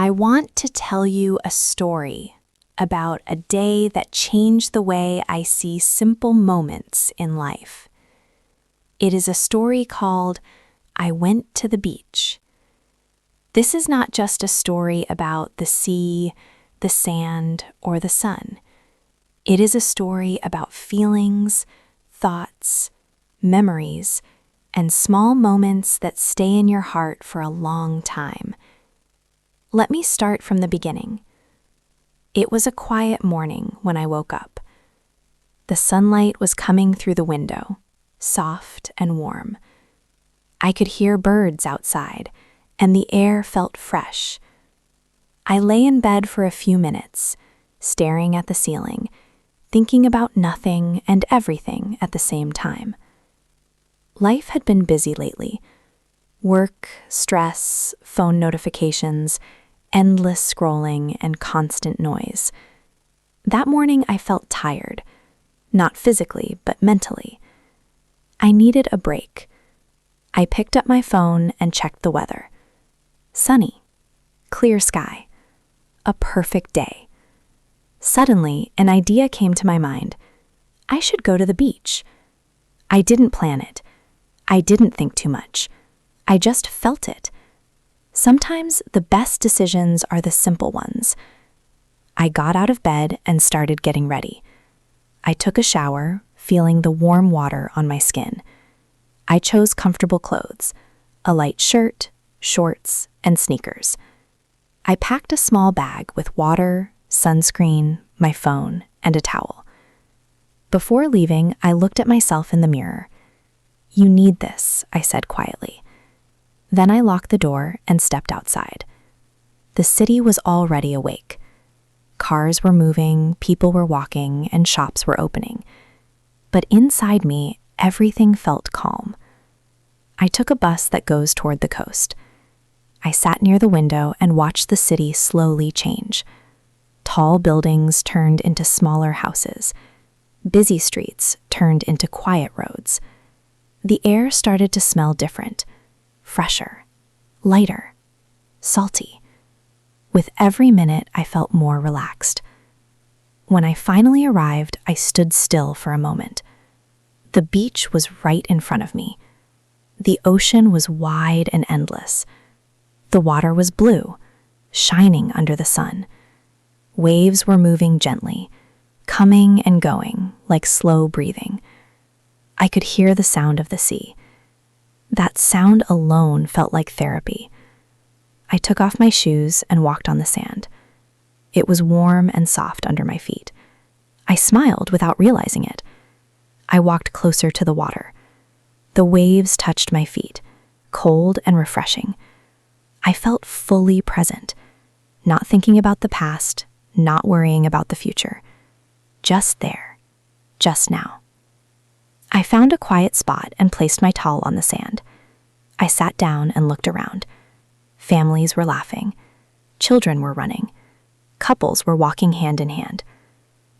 I want to tell you a story about a day that changed the way I see simple moments in life. It is a story called I Went to the Beach. This is not just a story about the sea, the sand, or the sun. It is a story about feelings, thoughts, memories, and small moments that stay in your heart for a long time. Let me start from the beginning. It was a quiet morning when I woke up. The sunlight was coming through the window, soft and warm. I could hear birds outside, and the air felt fresh. I lay in bed for a few minutes, staring at the ceiling, thinking about nothing and everything at the same time. Life had been busy lately. Work, stress, phone notifications, endless scrolling, and constant noise. That morning I felt tired, not physically, but mentally. I needed a break. I picked up my phone and checked the weather. Sunny, clear sky, a perfect day. Suddenly, an idea came to my mind. I should go to the beach. I didn't plan it. I didn't think too much. I just felt it. Sometimes the best decisions are the simple ones. I got out of bed and started getting ready. I took a shower, feeling the warm water on my skin. I chose comfortable clothes, a light shirt, shorts, and sneakers. I packed a small bag with water, sunscreen, my phone, and a towel. Before leaving, I looked at myself in the mirror. "You need this," I said quietly. Then I locked the door and stepped outside. The city was already awake. Cars were moving, people were walking, and shops were opening. But inside me, everything felt calm. I took a bus that goes toward the coast. I sat near the window and watched the city slowly change. Tall buildings turned into smaller houses. Busy streets turned into quiet roads. The air started to smell different. Fresher, lighter, salty. With every minute, I felt more relaxed. When I finally arrived, I stood still for a moment. The beach was right in front of me. The ocean was wide and endless. The water was blue, shining under the sun. Waves were moving gently, coming and going like slow breathing. I could hear the sound of the sea. That sound alone felt like therapy. I took off my shoes and walked on the sand. It was warm and soft under my feet. I smiled without realizing it. I walked closer to the water. The waves touched my feet, cold and refreshing. I felt fully present, not thinking about the past, not worrying about the future. Just there, just now. I found a quiet spot and placed my towel on the sand. I sat down and looked around. Families were laughing. Children were running. Couples were walking hand in hand.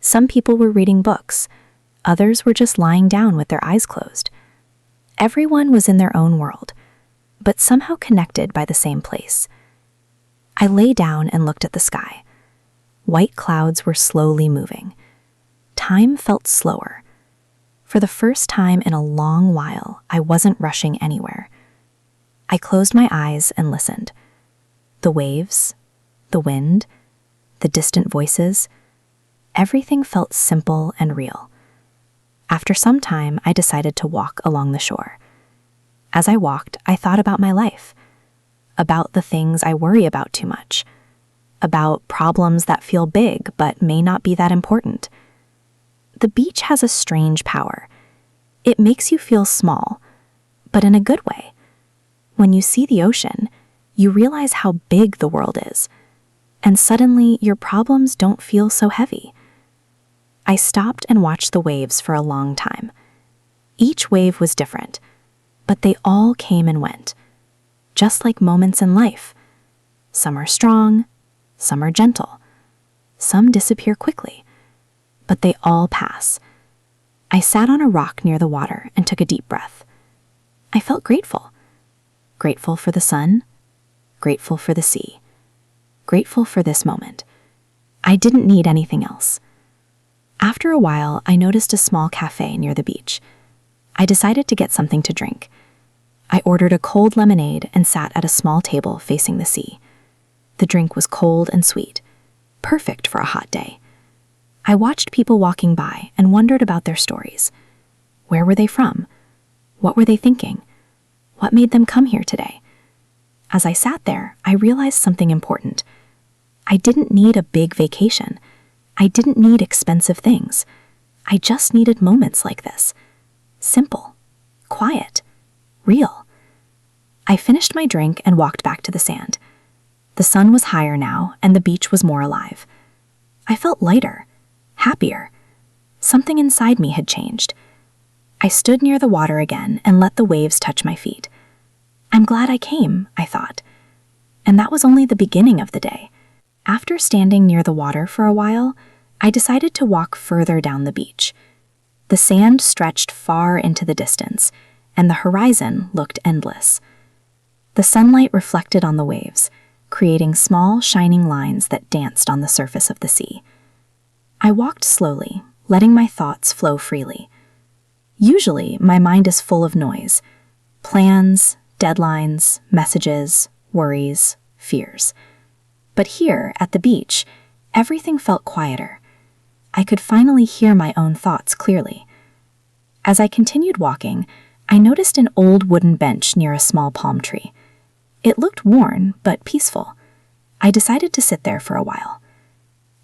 Some people were reading books. Others were just lying down with their eyes closed. Everyone was in their own world, but somehow connected by the same place. I lay down and looked at the sky. White clouds were slowly moving. Time felt slower. For the first time in a long while, I wasn't rushing anywhere. I closed my eyes and listened. The waves, the wind, the distant voices, everything felt simple and real. After some time, I decided to walk along the shore. As I walked, I thought about my life, about the things I worry about too much, about problems that feel big but may not be that important. The beach has a strange power. It makes you feel small, but in a good way. When you see the ocean, you realize how big the world is, and suddenly your problems don't feel so heavy. I stopped and watched the waves for a long time. Each wave was different, but they all came and went, just like moments in life. Some are strong, some are gentle, some disappear quickly, but they all pass. I sat on a rock near the water and took a deep breath. I felt grateful. Grateful for the sun, grateful for the sea, grateful for this moment. I didn't need anything else. After a while, I noticed a small cafe near the beach. I decided to get something to drink. I ordered a cold lemonade and sat at a small table facing the sea. The drink was cold and sweet, perfect for a hot day. I watched people walking by and wondered about their stories. Where were they from? What were they thinking? What made them come here today? As I sat there, I realized something important. I didn't need a big vacation. I didn't need expensive things. I just needed moments like this. Simple, quiet, real. I finished my drink and walked back to the sand. The sun was higher now, and the beach was more alive. I felt lighter, happier. Something inside me had changed. I stood near the water again and let the waves touch my feet. I'm glad I came, I thought. And that was only the beginning of the day. After standing near the water for a while, I decided to walk further down the beach. The sand stretched far into the distance, and the horizon looked endless. The sunlight reflected on the waves, creating small, shining lines that danced on the surface of the sea. I walked slowly, letting my thoughts flow freely. Usually, my mind is full of noise. Plans, deadlines, messages, worries, fears. But here, at the beach, everything felt quieter. I could finally hear my own thoughts clearly. As I continued walking, I noticed an old wooden bench near a small palm tree. It looked worn, but peaceful. I decided to sit there for a while.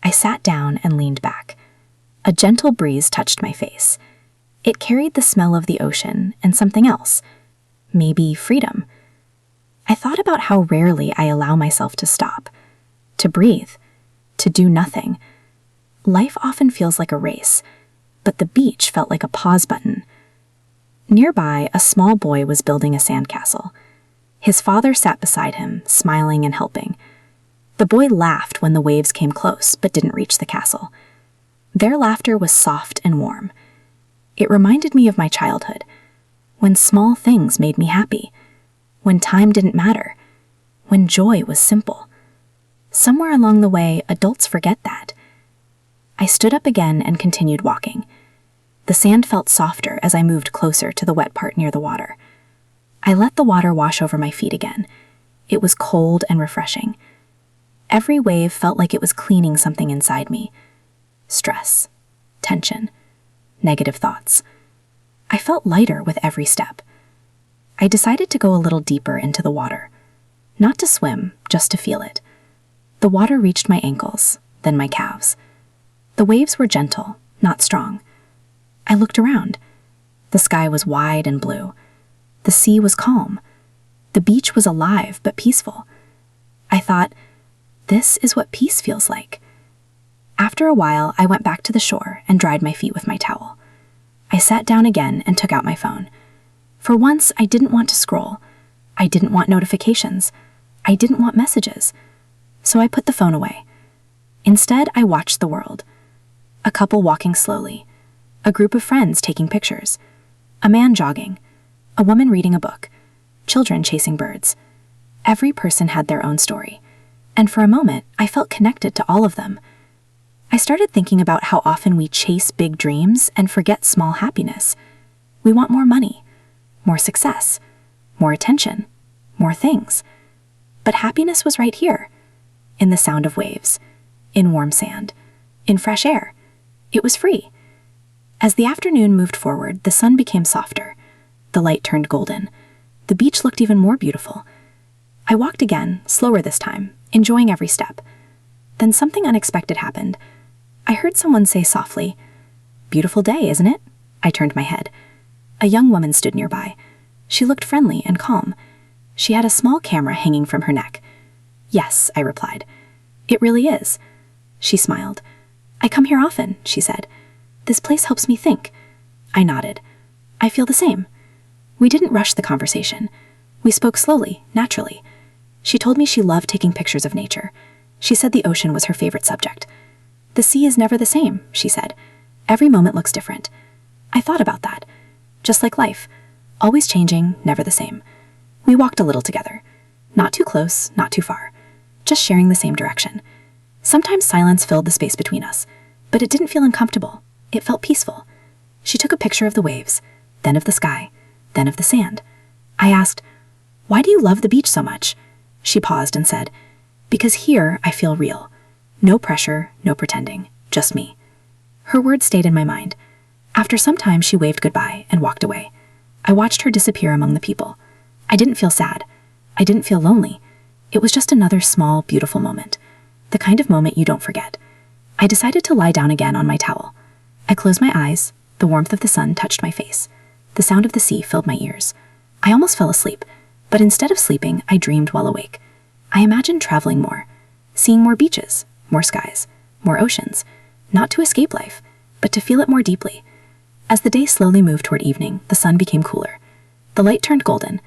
I sat down and leaned back. A gentle breeze touched my face. It carried the smell of the ocean and something else. Maybe freedom. I thought about how rarely I allow myself to stop, to breathe, to do nothing. Life often feels like a race, but the beach felt like a pause button. Nearby, a small boy was building a sandcastle. His father sat beside him, smiling and helping. The boy laughed when the waves came close, but didn't reach the castle. Their laughter was soft and warm. It reminded me of my childhood, when small things made me happy, when time didn't matter, when joy was simple. Somewhere along the way, adults forget that. I stood up again and continued walking. The sand felt softer as I moved closer to the wet part near the water. I let the water wash over my feet again. It was cold and refreshing. Every wave felt like it was cleaning something inside me. Stress, tension, negative thoughts. I felt lighter with every step. I decided to go a little deeper into the water. Not to swim, just to feel it. The water reached my ankles, then my calves. The waves were gentle, not strong. I looked around. The sky was wide and blue. The sea was calm. The beach was alive but peaceful. I thought, this is what peace feels like. After a while, I went back to the shore and dried my feet with my towel. I sat down again and took out my phone. For once, I didn't want to scroll. I didn't want notifications. I didn't want messages. So I put the phone away. Instead, I watched the world. A couple walking slowly. A group of friends taking pictures. A man jogging. A woman reading a book. Children chasing birds. Every person had their own story. And for a moment, I felt connected to all of them. I started thinking about how often we chase big dreams and forget small happiness. We want more money, more success, more attention, more things. But happiness was right here, in the sound of waves, in warm sand, in fresh air. It was free. As the afternoon moved forward, the sun became softer. The light turned golden. The beach looked even more beautiful. I walked again, slower this time, enjoying every step. Then something unexpected happened. I heard someone say softly, "Beautiful day, isn't it?" I turned my head. A young woman stood nearby. She looked friendly and calm. She had a small camera hanging from her neck. "Yes," I replied. "It really is." She smiled. "I come here often," she said. "This place helps me think." I nodded. "I feel the same." We didn't rush the conversation. We spoke slowly, naturally. She told me she loved taking pictures of nature. She said the ocean was her favorite subject. "The sea is never the same," she said. "Every moment looks different." I thought about that. Just like life, always changing, never the same. We walked a little together. Not too close, not too far. just sharing the same direction. Sometimes silence filled the space between us, but it didn't feel uncomfortable. It felt peaceful. She took a picture of the waves, then of the sky, then of the sand. I asked, "Why do you love the beach so much?" She paused and said, "Because here I feel real. No pressure, no pretending, just me." Her words stayed in my mind. After some time, she waved goodbye and walked away. I watched her disappear among the people. I didn't feel sad. I didn't feel lonely. It was just another small, beautiful moment. The kind of moment you don't forget. I decided to lie down again on my towel. I closed my eyes. The warmth of the sun touched my face. The sound of the sea filled my ears. I almost fell asleep, but instead of sleeping, I dreamed while awake. I imagined traveling more, seeing more beaches, more skies, more oceans, not to escape life, but to feel it more deeply. As the day slowly moved toward evening, the sun became cooler. The light turned golden,